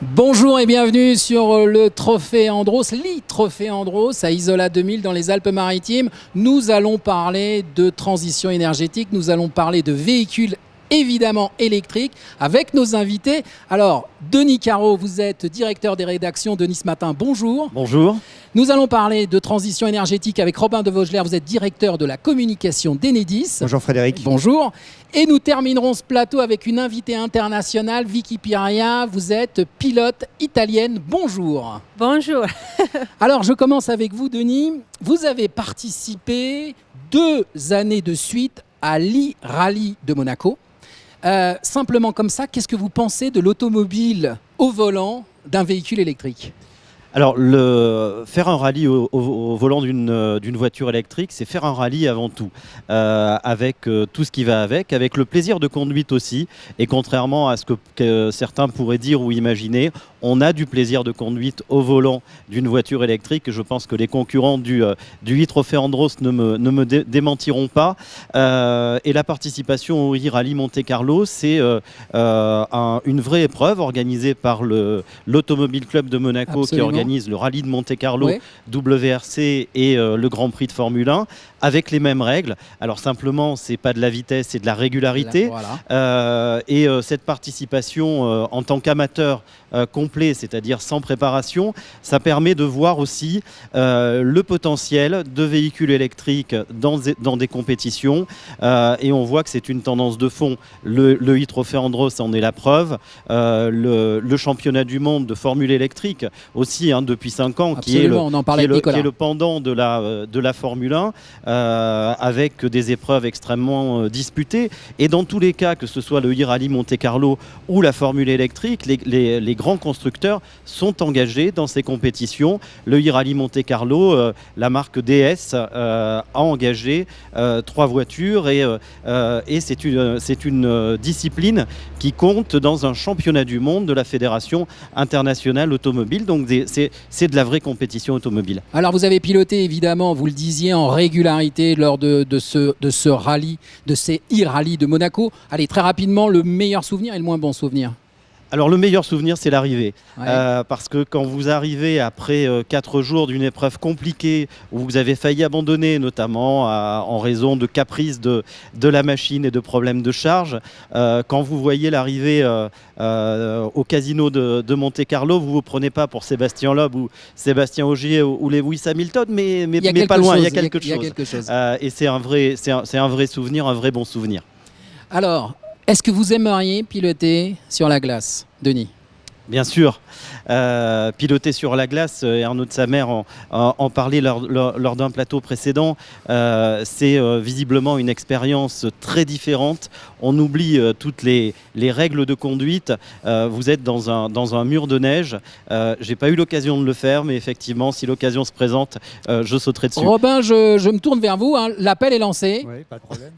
Bonjour et bienvenue sur le Trophée Andros, l'e-Trophée Andros à Isola 2000 dans les Alpes-Maritimes. Nous allons parler de transition énergétique, nous allons parler de véhicules évidemment électriques avec nos invités. Alors, Denis Carreau, vous êtes directeur des rédactions de Nice Matin. Bonjour. Bonjour. Nous allons parler de transition énergétique avec Robin de Vogelaere. Vous êtes directeur de la communication d'Enedis. Bonjour Frédéric. Bonjour. Et nous terminerons ce plateau avec une invitée internationale, Vicky Piria. Vous êtes pilote italienne. Bonjour. Bonjour. Alors, je commence avec vous, Denis. Vous avez participé 2 années de suite à l'e-Rallye de Monaco. Simplement comme ça, qu'est-ce que vous pensez de l'automobile au volant d'un véhicule électrique ? Alors, faire un rallye au volant d'une voiture électrique, c'est faire un rallye avant tout, avec tout ce qui va avec le plaisir de conduite aussi. Et contrairement à ce que certains pourraient dire ou imaginer, on a du plaisir de conduite au volant d'une voiture électrique. Je pense que les concurrents du e-Trophée Andros ne me démentiront pas. Et la participation au e-Rallye Monte-Carlo, c'est une vraie épreuve organisée par l'Automobile Club de Monaco. Absolument. Qui organise le Rallye de Monte-Carlo, oui. WRC et le Grand Prix de Formule 1 avec les mêmes règles. Alors simplement, c'est pas de la vitesse, c'est de la régularité. Voilà. Et cette participation en tant qu'amateur complet, c'est-à-dire sans préparation, ça permet de voir aussi le potentiel de véhicules électriques dans des compétitions. Et on voit que c'est une tendance de fond. Le e-Trophée Andros en est la preuve. Le championnat du monde de formule électrique aussi depuis 5 ans, qui est le pendant de la Formule 1, avec des épreuves extrêmement disputées. Et dans tous les cas, que ce soit le e-Rallye Monte-Carlo ou la formule électrique, les grands constructeurs sont engagés dans ces compétitions. Le e-Rallye Monte-Carlo, la marque DS a engagé 3 voitures et c'est une discipline qui compte dans un championnat du monde de la Fédération internationale automobile. Donc c'est de la vraie compétition automobile. Alors vous avez piloté évidemment, vous le disiez, en régularité lors de ce rallye, de ces e-rallyes de Monaco. Allez, très rapidement, le meilleur souvenir et le moins bon souvenir. Alors le meilleur souvenir, c'est l'arrivée. Ouais. Parce que quand vous arrivez après 4 jours d'une épreuve compliquée, où vous avez failli abandonner, notamment en raison de caprices de la machine et de problèmes de charge, quand vous voyez l'arrivée au casino de Monte-Carlo, vous ne vous prenez pas pour Sébastien Loeb ou Sébastien Ogier ou Lewis Hamilton, mais pas loin, il y a quelque chose. Et c'est un vrai souvenir, un vrai bon souvenir. Alors, est-ce que vous aimeriez piloter sur la glace, Denis ? Bien sûr. Piloter sur la glace, Arnaud de Samer en parlait lors d'un plateau précédent, c'est visiblement une expérience très différente. On oublie toutes les règles de conduite. Vous êtes dans un mur de neige. J'ai pas eu l'occasion de le faire, mais effectivement, si l'occasion se présente, je sauterai dessus. Robin, je me tourne vers vous. L'appel est lancé. Oui, pas de problème.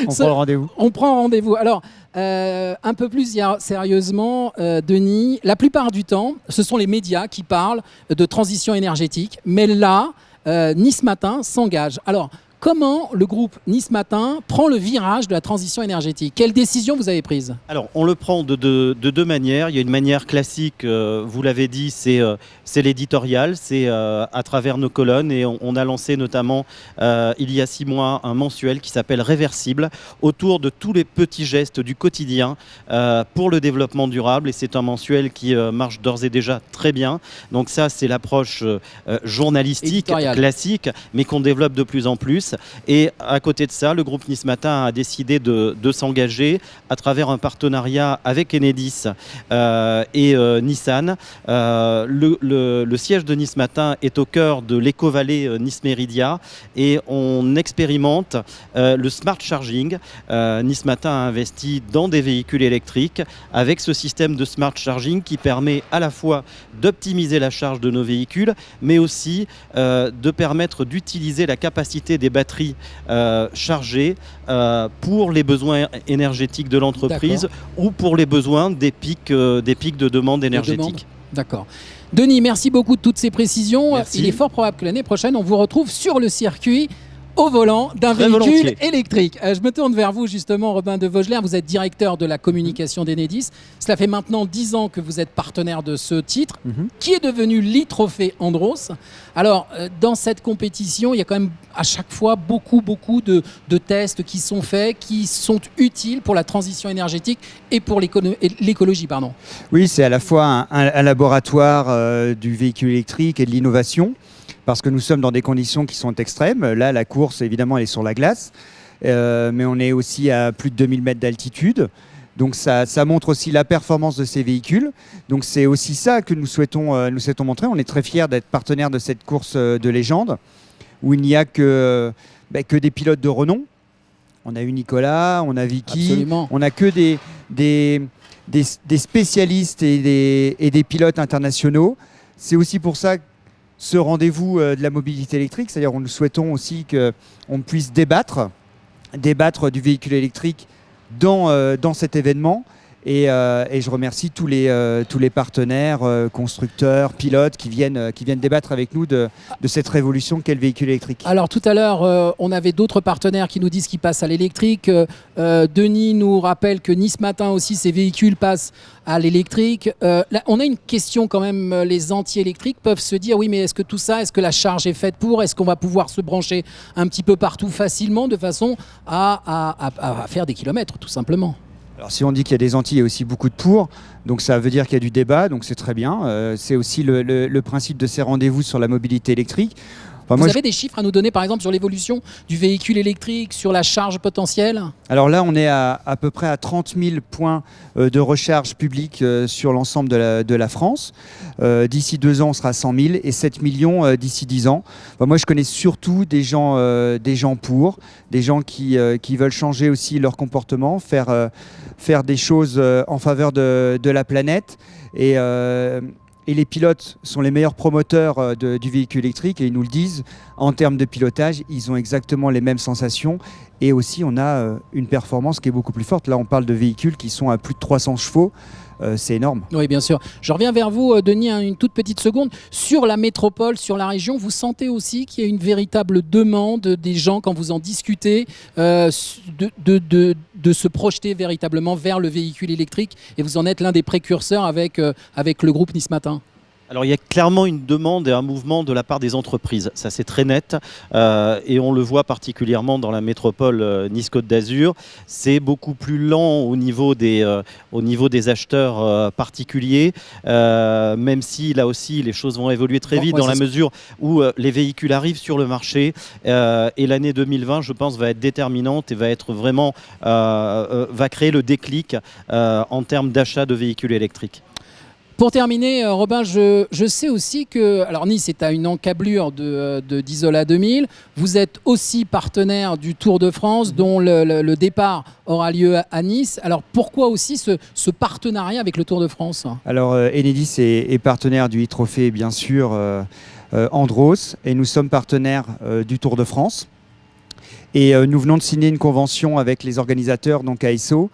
On prend le rendez-vous. On prend rendez-vous. Alors, un peu plus sérieusement, Denis, la plupart du temps, ce sont les médias qui parlent de transition énergétique. Mais là, Nice Matin s'engage. Alors, comment le groupe Nice Matin prend le virage de la transition énergétique ? Quelle décision vous avez prise ? Alors, on le prend de 2 manières. Il y a une manière classique, vous l'avez dit, c'est l'éditorial, c'est à travers nos colonnes. Et on a lancé notamment, il y a 6 mois, un mensuel qui s'appelle Réversible, autour de tous les petits gestes du quotidien pour le développement durable. Et c'est un mensuel qui marche d'ores et déjà très bien. Donc ça, c'est l'approche journalistique, classique, mais qu'on développe de plus en plus. Et à côté de ça, le groupe Nice Matin a décidé de s'engager à travers un partenariat avec Enedis et Nissan. Le siège de Nice Matin est au cœur de l'éco-vallée Nice Méridia et on expérimente le smart charging. Nice Matin a investi dans des véhicules électriques avec ce système de smart charging qui permet à la fois d'optimiser la charge de nos véhicules, mais aussi de permettre d'utiliser la capacité des batteries chargées pour les besoins énergétiques de l'entreprise ou pour les besoins des pics de demande énergétique. D'accord. Denis, merci beaucoup de toutes ces précisions. Merci. Il est fort probable que l'année prochaine, on vous retrouve sur le circuit au volant d'un Très véhicule volontiers. électrique. Je me tourne vers vous justement, Robin de Vogelaere, vous êtes directeur de la communication d'Enedis. Cela fait maintenant 10 ans que vous êtes partenaire de ce titre, qui est devenu l'e-Trophée Andros. Alors, dans cette compétition, il y a quand même à chaque fois beaucoup de tests qui sont faits, qui sont utiles pour la transition énergétique et pour l'écologie. Oui, c'est à la fois un laboratoire du véhicule électrique et de l'innovation, parce que nous sommes dans des conditions qui sont extrêmes. Là, la course, évidemment, elle est sur la glace, mais on est aussi à plus de 2000 mètres d'altitude. Donc ça montre aussi la performance de ces véhicules. Donc c'est aussi ça que nous souhaitons montrer. On est très fiers d'être partenaire de cette course de légende, où il n'y a que des pilotes de renom. On a eu Nicolas, on a Vicky, Absolument. on n'a que des spécialistes et des pilotes internationaux. C'est aussi pour ça que ce rendez-vous de la mobilité électrique, c'est-à-dire nous souhaitons aussi qu'on puisse débattre du véhicule électrique dans cet événement. Et je remercie tous les partenaires, constructeurs, pilotes qui viennent débattre avec nous de cette révolution qu'est le véhicule électrique. Alors tout à l'heure, on avait d'autres partenaires qui nous disent qu'ils passent à l'électrique. Denis nous rappelle que Nice Matin aussi, ses véhicules passent à l'électrique. Là, on a une question quand même, les anti-électriques peuvent se dire oui, mais est-ce que tout ça, est-ce que la charge est faite pour? Est-ce qu'on va pouvoir se brancher un petit peu partout facilement de façon à faire des kilomètres tout simplement? Alors si on dit qu'il y a des anti, il y a aussi beaucoup de pour, donc ça veut dire qu'il y a du débat, donc c'est très bien. C'est aussi le principe de ces rendez-vous sur la mobilité électrique. Enfin, Vous avez des chiffres à nous donner par exemple sur l'évolution du véhicule électrique, sur la charge potentielle? Alors là, on est à peu près à 30 000 points de recharge publique sur l'ensemble de la France. D'ici 2 ans, on sera à 100 000 et 7 millions d'ici 10 ans. Enfin, moi, je connais surtout des gens qui veulent changer aussi leur comportement, faire des choses en faveur de la planète. Et les pilotes sont les meilleurs promoteurs du véhicule électrique et ils nous le disent. En termes de pilotage, ils ont exactement les mêmes sensations. Et aussi, on a une performance qui est beaucoup plus forte. Là, on parle de véhicules qui sont à plus de 300 chevaux. C'est énorme. Oui, bien sûr. Je reviens vers vous, Denis, une toute petite seconde. Sur la métropole, sur la région, vous sentez aussi qu'il y a une véritable demande des gens, quand vous en discutez, de se projeter véritablement vers le véhicule électrique. Et vous en êtes l'un des précurseurs avec le groupe Nice Matin. Alors il y a clairement une demande et un mouvement de la part des entreprises, ça c'est très net et on le voit particulièrement dans la métropole Nice-Côte d'Azur. C'est beaucoup plus lent au niveau des acheteurs particuliers, même si là aussi les choses vont évoluer très vite dans la mesure où les véhicules arrivent sur le marché et l'année 2020 je pense va être déterminante et va être vraiment va créer le déclic en termes d'achat de véhicules électriques. Pour terminer, Robin, je sais aussi que alors Nice est à une encablure d'Isola 2000. Vous êtes aussi partenaire du Tour de France, dont le départ aura lieu à Nice. Alors pourquoi aussi ce partenariat avec le Tour de France? Alors Enedis est partenaire du e-Trophée, bien sûr, Andros, et nous sommes partenaires du Tour de France. Et nous venons de signer une convention avec les organisateurs, donc ASO,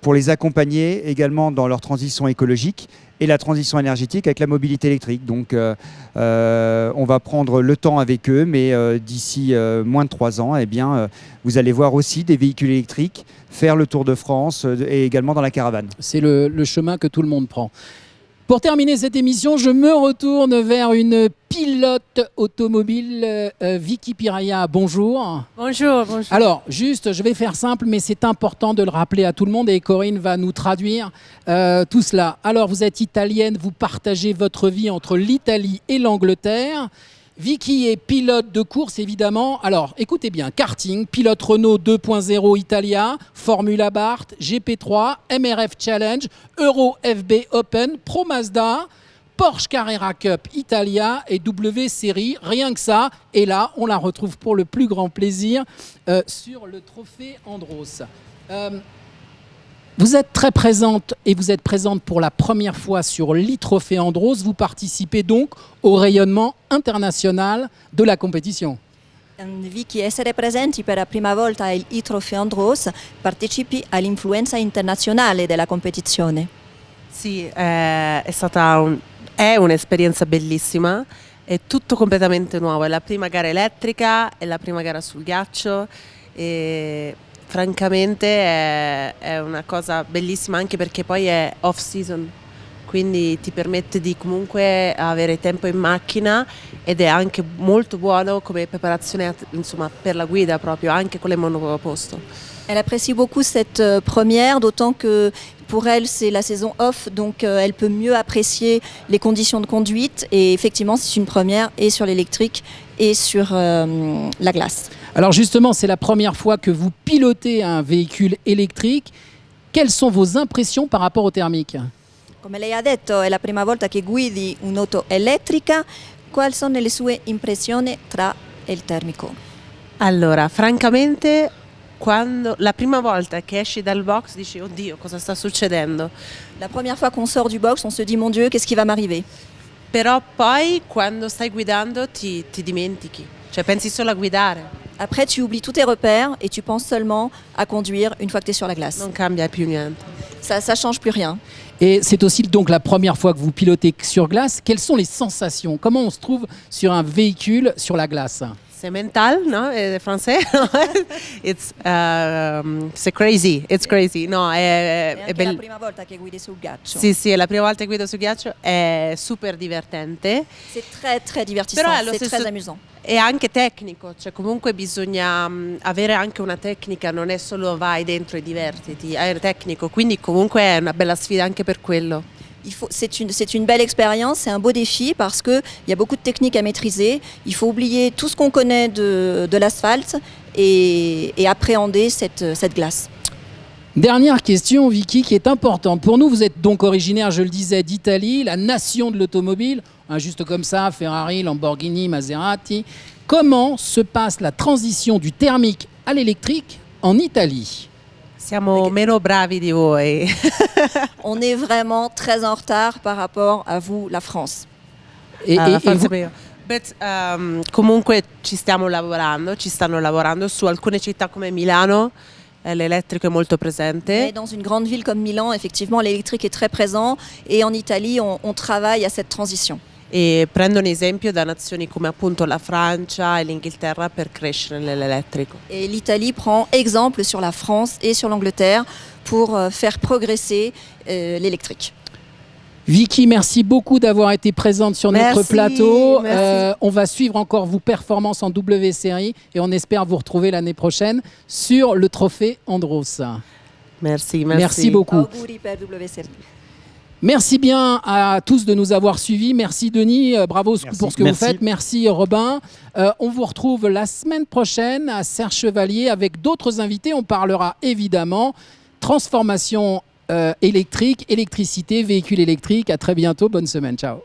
pour les accompagner également dans leur transition écologique et la transition énergétique avec la mobilité électrique. Donc on va prendre le temps avec eux, mais d'ici moins de 3 ans, eh bien, vous allez voir aussi des véhicules électriques faire le Tour de France et également dans la caravane. C'est le chemin que tout le monde prend. Pour terminer cette émission, je me retourne vers une pilote automobile, Vicky Piraya. Bonjour. Bonjour, bonjour. Alors, juste, je vais faire simple, mais c'est important de le rappeler à tout le monde et Corinne va nous traduire tout cela. Alors, vous êtes italienne, vous partagez votre vie entre l'Italie et l'Angleterre. Vicky est pilote de course, évidemment. Alors, écoutez bien, karting, pilote Renault 2.0 Italia, Formula Bart, GP3, MRF Challenge, Euro FB Open, Pro Mazda, Porsche Carrera Cup Italia et W Series, rien que ça. Et là, on la retrouve pour le plus grand plaisir sur le trophée Andros. Vous êtes très présente et vous êtes présente pour la première fois sur l'e-Trophée Andros. Vous participez donc au rayonnement international de la compétition. Vicky, essere presenti per la prima volta al e-Trophée Andros partecipi all'influenza internazionale della competizione. Sì, è un'esperienza bellissima. è tutto completamente nuovo, è la prima gara elettrica, è la prima gara sul ghiaccio e francamente è una cosa bellissima anche perché poi è off season, quindi ti permette di comunque avere tempo in macchina ed è anche molto buono come preparazione insomma, per la guida proprio, anche con le monoposto. Elle apprécie beaucoup cette première, d'autant que pour elle c'est la saison off, donc elle peut mieux apprécier les conditions de conduite et effectivement c'est une première et sur l'électrique et sur la glace. Alors justement, c'est la première fois que vous pilotez un véhicule électrique. Quelles sont vos impressions par rapport au thermique? Come lei ha detto è la prima volta che guidi un'auto elettrica, quali sono le sue impressioni tra il termico? Allora, francamente, quando la prima volta che esci dal box dici oddio cosa sta succedendo, La première fois qu'on sort du box, on se dit mon Dieu, qu'est-ce qui va m'arriver? però poi quando stai guidando ti dimentichi, cioè pensi solo a guidare, Après, tu oublies tous tes repères et tu penses seulement à conduire une fois que tu es sur la glace. non cambia più niente. Ça change plus rien. Et c'est aussi donc la première fois que vous pilotez sur glace. Quelles sont les sensations? Comment on se trouve sur un véhicule sur la glace? C'est mental, no? È français? C'est crazy, it's crazy. No, È è anche la bello. prima volta che guidi sul ghiaccio. Sì, sì, è la prima volta che guido su ghiaccio, è super divertente. C'est très très divertissant, Però allo c'est stesso- très amusant. È anche tecnico, cioè comunque bisogna avere anche una tecnica, non è solo vai dentro e divertiti, è tecnico, quindi comunque è una bella sfida anche per quello. C'est une belle expérience, c'est un beau défi parce qu'il y a beaucoup de techniques à maîtriser. Il faut oublier tout ce qu'on connaît de l'asphalte et appréhender cette glace. Dernière question, Vicky, qui est importante. Pour nous, vous êtes donc originaire, je le disais, d'Italie, la nation de l'automobile, hein, juste comme ça, Ferrari, Lamborghini, Maserati. Comment se passe la transition du thermique à l'électrique en Italie? Siamo meno bravi di voi. On est vraiment très en retard par rapport à vous, la France. Et, Ah, et forse vous- meglio. But, comunque ci stanno lavorando su alcune città come Milano, l'elettrico è molto presente. Mais dans une grande ville comme Milan, effectivement, l'électrique est très présent et en Italie, on travaille à cette transition. E prendo un esempio da nazioni come appunto la Francia e l'Inghilterra per crescere nell'elettrico. Et l'Italie prend exemple sur la France et sur l'Angleterre pour faire progresser l'électrique. Vicky, merci beaucoup d'avoir été présente sur notre Merci, plateau. merci. On va suivre encore vos performances en W Series et on espère vous retrouver l'année prochaine sur le trophée Andros. Merci, Merci beaucoup. Auguri per WSL. Merci bien à tous de nous avoir suivis. Merci Denis, bravo Merci. pour ce que Merci. vous faites. Merci Robin. On vous retrouve la semaine prochaine à Serre-Chevalier avec d'autres invités. On parlera évidemment transformation électrique, électricité, véhicules électriques. À très bientôt. Bonne semaine. Ciao.